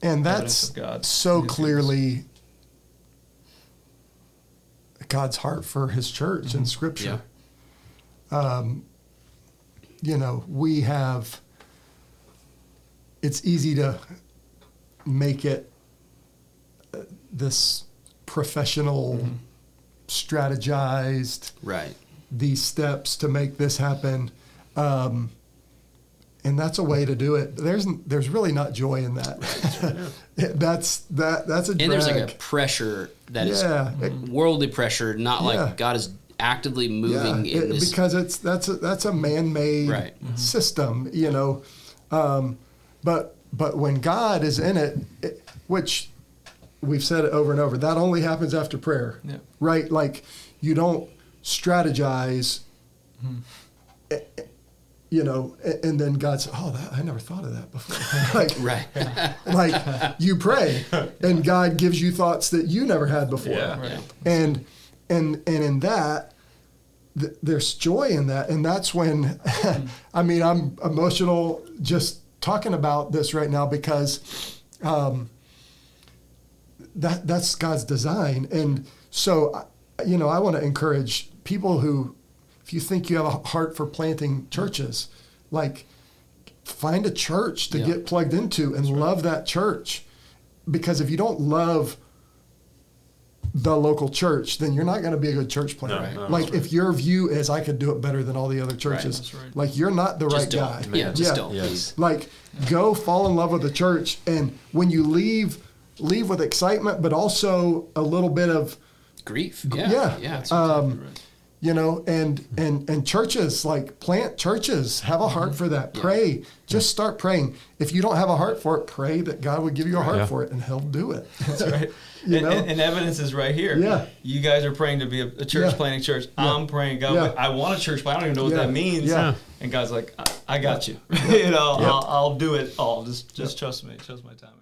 And that's so clearly God's heart for his church in Scripture. We have, it's easy to make it this professional, strategized, these steps to make this happen. And that's a way to do it. But there's really not joy in that. That's a drag. And there's like a pressure that is worldly pressure, not like God is actively moving in this. Because that's a man-made system, But when God is in it, which we've said it over and over, that only happens after prayer, right? Like you don't strategize. And then God said, I never thought of that before. like you pray and God gives you thoughts that you never had before. And in that, there's joy in that. And that's when, I'm emotional just talking about this right now because that's God's design. And so, I want to encourage people who, if you think you have a heart for planting churches, like find a church to get plugged into and love that church. Because if you don't love the local church, then you're not going to be a good church planter. Like if your view is I could do it better than all the other churches, like you're not the right guy. Just don't. Please. Like go fall in love with the church, and when you leave with excitement, but also a little bit of grief. And churches, like plant churches, have a heart for that. Pray. Just start praying. If you don't have a heart for it, pray that God would give you a heart for it, and he'll do it. That's right. And evidence is right here. Yeah. You guys are praying to be a church planting church. I'm praying, God, I want a church, but I don't even know what that means. Yeah. And God's like, I got you. I'll do it all. Just trust me. Trust my timing.